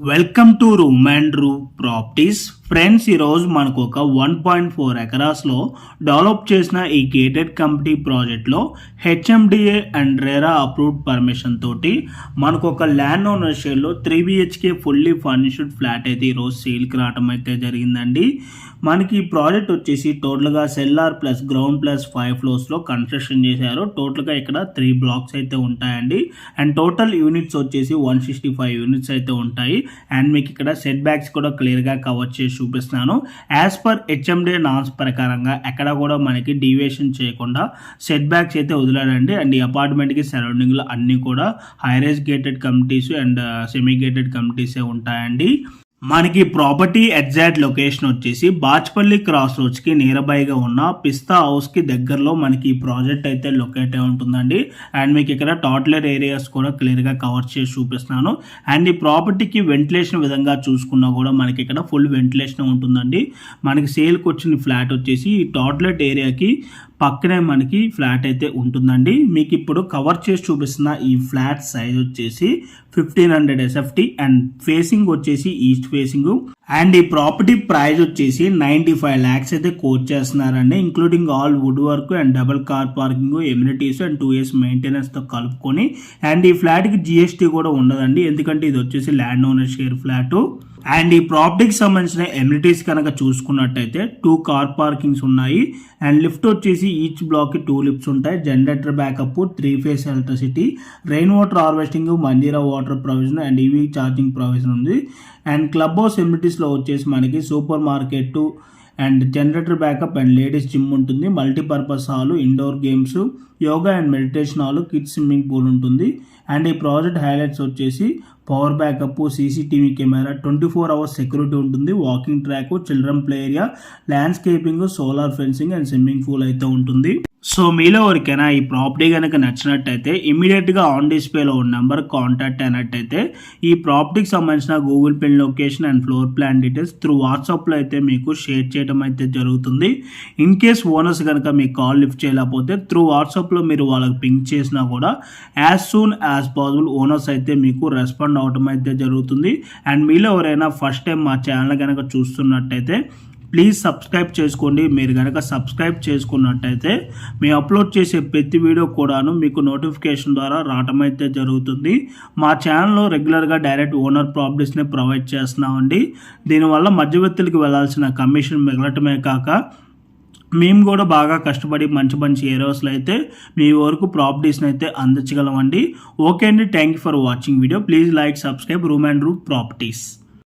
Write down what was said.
Welcome to room and room properties friends. ఈరోజు మనకు ఒక 1.4 ఎకరాస్లో డెవలప్ చేసిన ఈ గేటెడ్ కమ్యూనిటీ ప్రాజెక్ట్లో HMDA and RERA approved permission తోటి మనకు ఒక ల్యాండ్ ఓనర్ షేర్లో 3 BHK ఫుల్లీ ఫర్నిష్డ్ ఫ్లాట్ అయితే ఈరోజు సేల్కి రావడం అయితే జరిగిందండి. మనకి ఈ ప్రాజెక్ట్ వచ్చేసి టోటల్గా సెల్లార్ ప్లస్ గ్రౌండ్ ప్లస్ 5 ఫ్లోర్స్లో కన్స్ట్రక్షన్ చేశారు. టోటల్గా ఇక్కడ 3 బ్లాక్స్ అయితే ఉంటాయండి. అండ్ టోటల్ యూనిట్స్ వచ్చేసి 165 యూనిట్స్ అయితే ఉంటాయి. అండ్ మీకు ఇక్కడ సెట్ బ్యాక్స్ కూడా క్లియర్గా కవర్ చేసి చూపిస్తున్నాను. యాజ్ పర్ హెచ్ఎండి నామ్స్ ప్రకారంగా ఎక్కడ కూడా మనకి డీవియేషన్ చేయకుండా సెట్ బ్యాక్స్ అయితే వదిలాడండి. అండ్ ఈ అపార్ట్మెంట్కి సరౌండింగ్లో అన్నీ కూడా high rise gated communities and semi gated కమ్యూనిటీసే ఉంటాయండి. మనకి ప్రాపర్టీ ఎగ్జాక్ట్ లొకేషన్ వచ్చేసి బాచ్పల్లి క్రాస్ రోడ్స్కి నియర్ బైగా ఉన్న పిస్తా హౌస్కి దగ్గరలో మనకి ఈ ప్రాజెక్ట్ అయితే లొకేట్ అయి ఉంటుందండి. అండ్ మీకు ఇక్కడ టాట్లర్ ఏరియాస్ కూడా క్లియర్గా కవర్ చేసి చూపిస్తున్నాను. అండ్ ఈ ప్రాపర్టీకి వెంటిలేషన్ విధంగా చూసుకున్నా కూడా మనకి ఇక్కడ ఫుల్ వెంటిలేషన్ ఉంటుందండి. మనకి సేల్కి వచ్చిన ఫ్లాట్ వచ్చేసి ఈ టాట్లెట్ ఏరియాకి పక్కనే మనకి ఫ్లాట్ అయితే ఉంటుందండి. మీకు ఇప్పుడు కవర్ చేసి చూపిస్తున్న ఈ ఫ్లాట్ సైజ్ వచ్చేసి 1500 SFT అండ్ ఫేసింగ్ వచ్చేసి ఈస్ట్ ఫేసింగ్. అండ్ ఈ ప్రాపర్టీ ప్రైస్ వచ్చేసి 95 lakhs అయితే కోట్ చేస్తున్నారండి, including all wood work and double car parking, amenities and 2 years maintenance తో కలుపుకొని. అండ్ ఈ ఫ్లాట్ కి GST కూడా ఉండదండి, ఎందుకంటే ఇది వచ్చేసి land owner share flat. And ఈ ప్రాపర్టీకి సంబంధించిన ఎమ్యూనిటీస్ కనుక చూసుకున్నట్టయితే 2 కార్ పార్కింగ్స్ ఉన్నాయి. అండ్ లిఫ్ట్ వచ్చేసి ఈచ్ బ్లాక్ కి 2 లిఫ్ట్స్ ఉంటాయి. Generator backup, 3 phase electricity, rain water harvesting, Manjira water provision and EV charging provision ఉంది. అండ్ క్లబ్ హౌస్ ఎమ్యూనిటీస్లో వచ్చేసి మనకి super market and generator backup and ladies gym ఉంటుంది. Multipurpose hall, indoor games, yoga and meditation hall, kids swimming pool ఉంటుంది. And ఈ project highlights వచ్చేసి power backup, CCTV camera, 24 hours security ఉంటుంది, walking track, children play area, landscaping, solar fencing and swimming pool అయితే ఉంటుంది. So మీలో ఎవరికైనా ఈ property కనుక నచ్చినట్టయితే ఇమీడియట్గా ఆన్ డిస్ప్లేలో ఉన్న నెంబర్ కాంటాక్ట్ అయినట్టయితే ఈ ప్రాపర్టీకి సంబంధించిన Google pay location and floor plan details through వాట్సాప్లో అయితే మీకు షేర్ చేయడం అయితే జరుగుతుంది. ఇన్ కేస్ ఓనర్స్ కనుక మీకు కాల్ లిఫ్ట్ చేయలేకపోతే త్రూ వాట్సాప్లో మీరు వాళ్ళకి పింక్ చేసినా కూడా as soon as possible owners అయితే మీకు రెస్పాండ్ అవడం అయితే జరుగుతుంది. అండ్ మీలో ఎవరైనా ఫస్ట్ టైం మా ఛానల్ కనుక చూస్తున్నట్టయితే ప్లీజ్ సబ్స్క్రైబ్ చేసుకోండి. మీరు కనుక సబ్స్క్రైబ్ చేసుకున్నట్టయితే మేము అప్లోడ్ చేసే ప్రతి వీడియో కూడాను మీకు నోటిఫికేషన్ ద్వారా రావటం అయితే జరుగుతుంది. మా ఛానల్లో రెగ్యులర్గా డైరెక్ట్ ఓనర్ ప్రాపర్టీస్ని ప్రొవైడ్ చేస్తున్నామండి. దీనివల్ల మధ్యవర్తులకు వెళ్ళాల్సిన కమిషన్ మిగలటమే కాక మేము కూడా బాగా కష్టపడి మంచి మంచి ఏరియాస్లో అయితే మీ వరకు ప్రాపర్టీస్ని అయితే అందించగలమండి. ఓకే అండి, thank you for watching video. Please like, subscribe room and room properties.